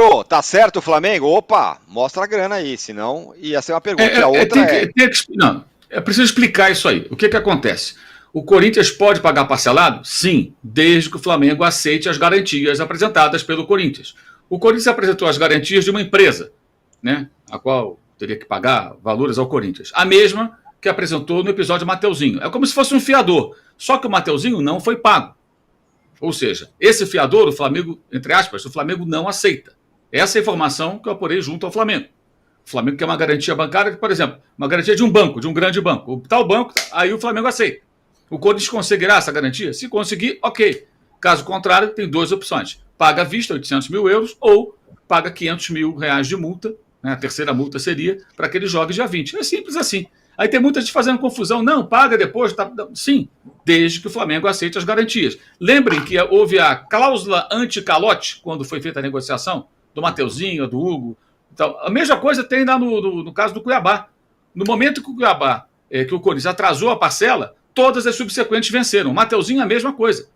Danilo, tá certo o Flamengo? Opa, mostra a grana aí, senão ia ser uma pergunta. A outra não, é preciso explicar isso aí. O que acontece? O Corinthians pode pagar parcelado? Sim, desde que o Flamengo aceite as garantias apresentadas pelo Corinthians. O Corinthians apresentou as garantias de uma empresa, né, a qual teria que pagar valores ao Corinthians. A mesma que apresentou no episódio Mateuzinho. É como se fosse um fiador, só que o Mateuzinho não foi pago. Ou seja, esse fiador, o Flamengo, entre aspas, o Flamengo não aceita. Essa é a informação que eu apurei junto ao Flamengo. O Flamengo quer uma garantia bancária, por exemplo, uma garantia de um banco, de um grande banco. O tal banco, aí o Flamengo aceita. O Corinthians conseguirá essa garantia? Se conseguir, ok. Caso contrário, tem duas opções. Paga à vista 800 mil euros ou paga 500 mil reais de multa. Né? A terceira multa seria para que ele jogue dia 20. É simples assim. Aí tem muita gente fazendo confusão. Não, paga depois. Tá... Sim, desde que o Flamengo aceite as garantias. Lembrem que houve a cláusula anti-calote quando foi feita a negociação do Mateuzinho, do Hugo. Então, a mesma coisa tem lá no caso do Cuiabá. No momento que o Cuiabá, que o Corinthians atrasou a parcela, todas as subsequentes venceram. O Mateuzinho é a mesma coisa.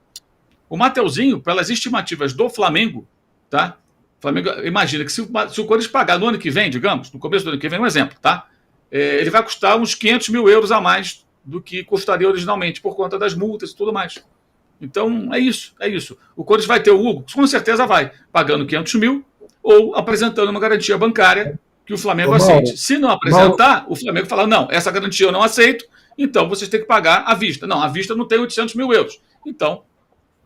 O Mateuzinho, pelas estimativas do Flamengo, tá? O Flamengo imagina que se o Corinthians pagar no ano que vem, digamos, no começo do ano que vem, um exemplo, tá? Ele vai custar uns 500 mil euros a mais do que custaria originalmente, por conta das multas e tudo mais. Então, é isso. O Corinthians vai ter o Hugo? Com certeza vai, pagando 500 mil ou apresentando uma garantia bancária que o Flamengo aceite. Se não apresentar, o Flamengo fala, não, essa garantia eu não aceito, então vocês têm que pagar à vista. Não, à vista não tem 800 mil euros. Então,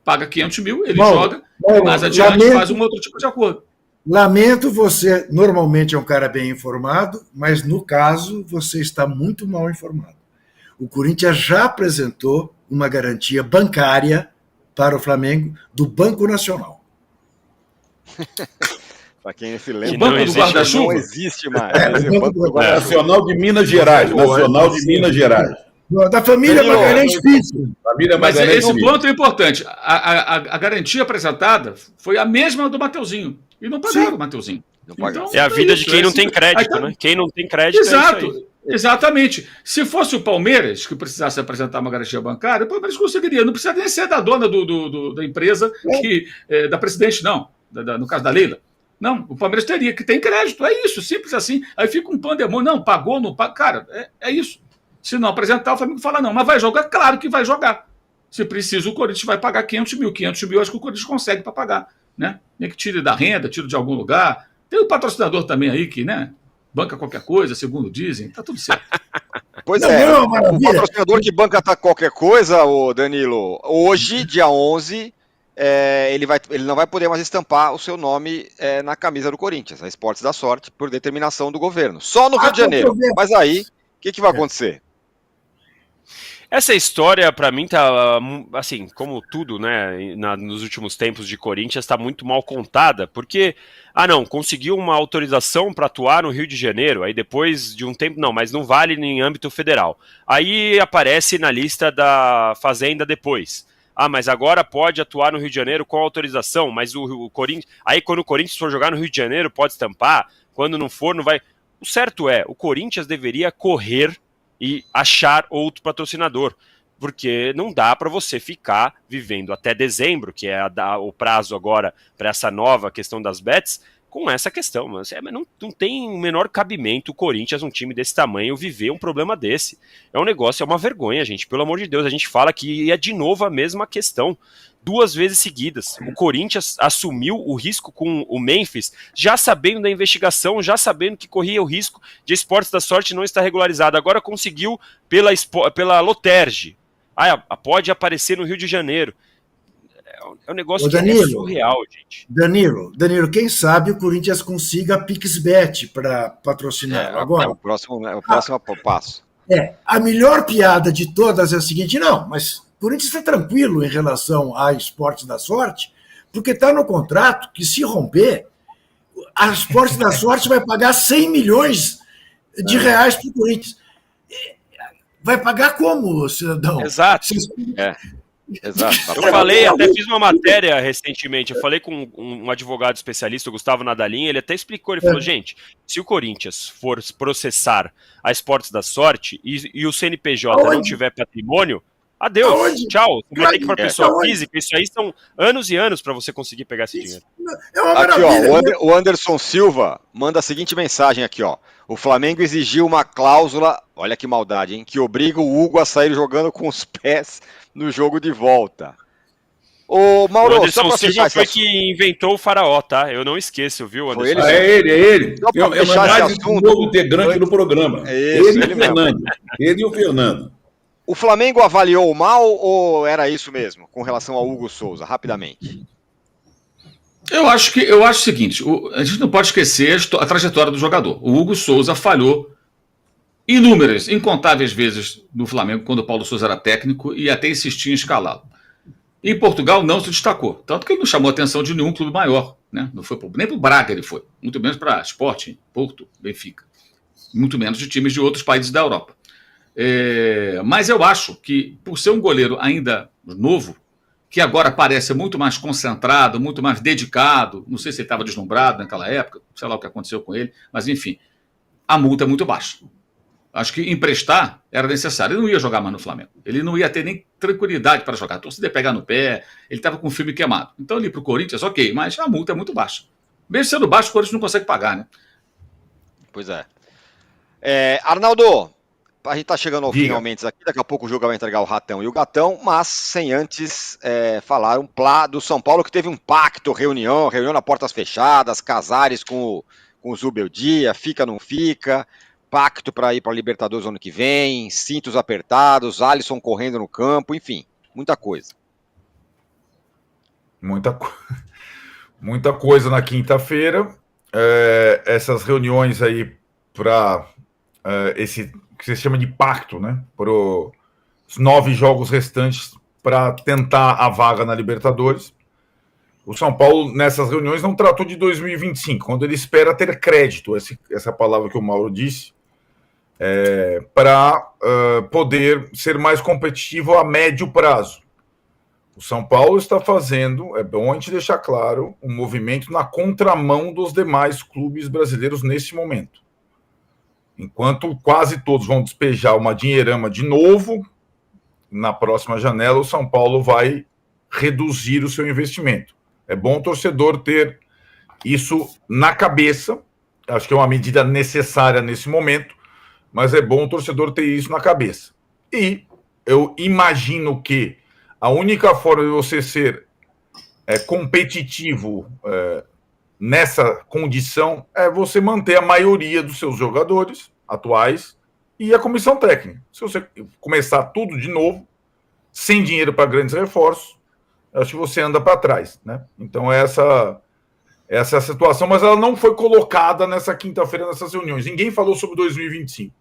paga 500 mil, ele joga, e mais adiante faz um outro tipo de acordo. Lamento, você normalmente é um cara bem informado, mas no caso você está muito mal informado. O Corinthians já apresentou uma garantia bancária para o Flamengo do Banco Nacional. Para quem se lembra, o Banco do Guarda-Chuva não existe mais. Nacional de Minas Gerais. Nacional de Minas Gerais. Da família Magalhães Pinto. Mas esse ponto é importante. A garantia apresentada foi a mesma do Mateuzinho. E não pagaram o Mateuzinho. Então, é a vida de quem não tem crédito, né? Quem não tem crédito. Exato. Exatamente. Se fosse o Palmeiras que precisasse apresentar uma garantia bancária, o Palmeiras conseguiria. Não precisa nem ser da dona da empresa, da presidente, não. No caso da Leila. Não, o Palmeiras teria, que tem crédito. É isso, simples assim. Aí fica um pandemônio. Não, pagou, não pagou. Cara, é isso. Se não apresentar, o Flamengo fala, não, mas vai jogar? Claro que vai jogar. Se precisa, o Corinthians vai pagar 500 mil. 500 mil, acho que o Corinthians consegue para pagar. Né? Nem que tire da renda, tire de algum lugar. Tem o patrocinador também aí que, né, banca qualquer coisa, segundo dizem, tá tudo certo. Pois o patrocinador que banca qualquer coisa, o Danilo, hoje, dia 11, ele não vai poder mais estampar o seu nome na camisa do Corinthians, a Esportes da Sorte, por determinação do governo. Só no Rio de Janeiro. Mas aí, o que vai acontecer? Essa história, para mim, tá, assim, como tudo, né, nos últimos tempos de Corinthians, tá muito mal contada, porque, conseguiu uma autorização para atuar no Rio de Janeiro, aí depois de um tempo, não, mas não vale em âmbito federal. Aí aparece na lista da Fazenda depois. Mas agora pode atuar no Rio de Janeiro com autorização, mas o Corinthians, aí quando o Corinthians for jogar no Rio de Janeiro pode estampar, quando não for, não vai. O certo o Corinthians deveria correr e achar outro patrocinador, porque não dá para você ficar vivendo até dezembro, que é o prazo agora para essa nova questão das bets, com essa questão. Mas não tem o menor cabimento o Corinthians, um time desse tamanho, viver um problema desse. É um negócio, é uma vergonha, gente, pelo amor de Deus. A gente fala que é de novo a mesma questão, 2 vezes seguidas. O Corinthians assumiu o risco com o Memphis, já sabendo da investigação, já sabendo que corria o risco de Esportes da Sorte não estar regularizado. Agora conseguiu pela Loterge. Pode aparecer no Rio de Janeiro. É um negócio Danilo, surreal, gente. Danilo, quem sabe o Corinthians consiga a PixBet para patrocinar agora. O próximo passo. A melhor piada de todas é a seguinte, mas o Corinthians está tranquilo em relação a Esportes da Sorte, porque está no contrato que, se romper, a Esportes da Sorte vai pagar 100 milhões de reais para o Corinthians. Vai pagar como, cidadão? Exato. Exato. Eu falei, até fiz uma matéria recentemente, eu falei com um advogado especialista, o Gustavo Nadalim, ele até explicou, ele falou, gente, se o Corinthians for processar a Esportes da Sorte e o CNPJ não tiver patrimônio, Adeus, Aonde? tchau. Você vai ter que ir para pessoa Aonde? física. Isso aí são anos e anos para você conseguir pegar esse dinheiro. É uma Aqui, maravilha. ó, o Anderson Silva manda a seguinte mensagem aqui, ó. O Flamengo exigiu uma cláusula, olha que maldade, hein, que obriga o Hugo a sair jogando com os pés no jogo de volta. Ô, O Mauro, só Anderson pra Silva fechar esse foi assunto. que inventou o faraó, tá? Eu não esqueço, viu, Foi Anderson? ele? É ele. Só pra É fechar uma esse análise do assunto. novo integrante do programa. É isso, ele e ele o Fernando. Ele e o Fernando. O Flamengo avaliou mal ou era isso mesmo, com relação ao Hugo Souza, rapidamente? Eu acho o seguinte, a gente não pode esquecer a trajetória do jogador. O Hugo Souza falhou incontáveis vezes no Flamengo, quando o Paulo Souza era técnico, e até insistia em escalá-lo. Em Portugal não se destacou, tanto que ele não chamou a atenção de nenhum clube maior, né? Não foi nem para o Braga ele foi, muito menos para Sporting, Porto, Benfica, muito menos de times de outros países da Europa. Mas eu acho que, por ser um goleiro ainda novo, que agora parece muito mais concentrado, muito mais dedicado, não sei se ele estava deslumbrado naquela época, sei lá o que aconteceu com ele, mas enfim, a multa é muito baixa. Acho que emprestar era necessário. Ele não ia jogar mais no Flamengo. Ele não ia ter nem tranquilidade para jogar. A torcida ia pegar no pé, ele estava com o filme queimado. Então ele ia para o Corinthians, ok, mas a multa é muito baixa. Mesmo sendo baixo, o Corinthians não consegue pagar, né? Pois é. Arnaldo, a gente tá chegando ao Diga. finalmente aqui, daqui a pouco o Juca vai entregar o Ratão e o Gatão, mas sem antes falar um plá do São Paulo que teve um pacto, reunião a portas fechadas, Casares com o Zubeldia, fica, não fica, pacto para ir para a Libertadores ano que vem, cintos apertados, Alisson correndo no campo, enfim, muita coisa. Muita coisa na quinta-feira. Essas reuniões aí para esse que se chama de pacto, né? Para os 9 jogos restantes para tentar a vaga na Libertadores. O São Paulo, nessas reuniões, não tratou de 2025, quando ele espera ter crédito, essa palavra que o Mauro disse, para poder ser mais competitivo a médio prazo. O São Paulo está fazendo, é bom a gente deixar claro, um movimento na contramão dos demais clubes brasileiros nesse momento. Enquanto quase todos vão despejar uma dinheirama de novo, na próxima janela, o São Paulo vai reduzir o seu investimento. É bom o torcedor ter isso na cabeça, acho que é uma medida necessária nesse momento, mas é bom o torcedor ter isso na cabeça. E eu imagino que a única forma de você ser competitivo nessa condição é você manter a maioria dos seus jogadores atuais e a comissão técnica. Se você começar tudo de novo, sem dinheiro para grandes reforços, acho que você anda para trás, né? Então essa é a situação, mas ela não foi colocada nessa quinta-feira nessas reuniões. Ninguém falou sobre 2025.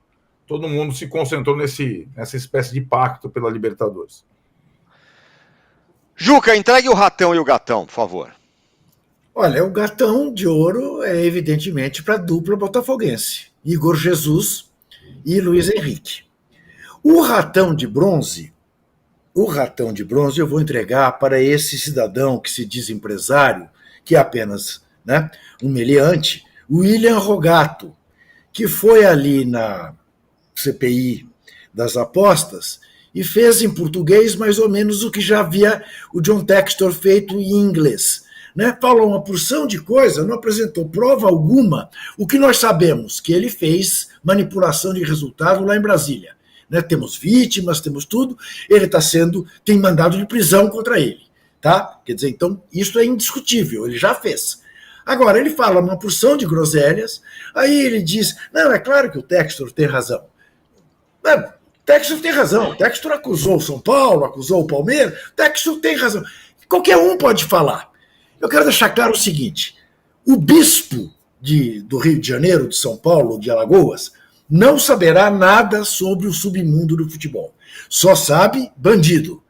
Todo mundo se concentrou nessa espécie de pacto pela Libertadores. Juca, entregue o Ratão e o Gatão, por favor. Olha, o gatão de ouro é evidentemente para a dupla botafoguense, Igor Jesus e Luiz Henrique. O ratão de bronze eu vou entregar para esse cidadão que se diz empresário, que é apenas um meliante, William Rogato, que foi ali na CPI das apostas e fez em português mais ou menos o que já havia o John Textor feito em inglês. Falou uma porção de coisa, não apresentou prova alguma. O que nós sabemos, que ele fez manipulação de resultado lá em Brasília. Temos vítimas, temos tudo, ele tem mandado de prisão contra ele. Tá? Quer dizer, então, isso é indiscutível, ele já fez. Agora, ele fala uma porção de groselhas, aí ele diz, não, é claro que o Textor tem razão. Textor tem razão, Textor acusou o São Paulo, acusou o Palmeiras, Textor tem razão. Qualquer um pode falar. Eu quero deixar claro o seguinte, o bispo do Rio de Janeiro, de São Paulo, de Alagoas, não saberá nada sobre o submundo do futebol. Só sabe bandido.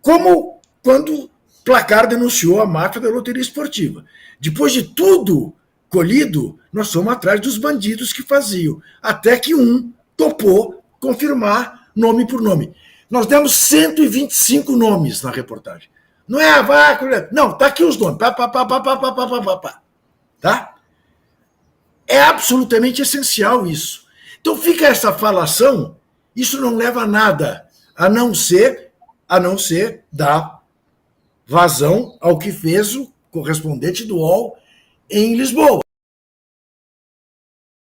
Como quando Placar denunciou a máfia da loteria esportiva. Depois de tudo colhido, nós fomos atrás dos bandidos que faziam. Até que um topou confirmar nome por nome. Nós demos 125 nomes na reportagem. Não é a vaca, não, tá aqui os nomes. Tá? É absolutamente essencial isso. Então fica essa falação, isso não leva a nada, a não ser a não ser dar vazão ao que fez o correspondente do UOL em Lisboa.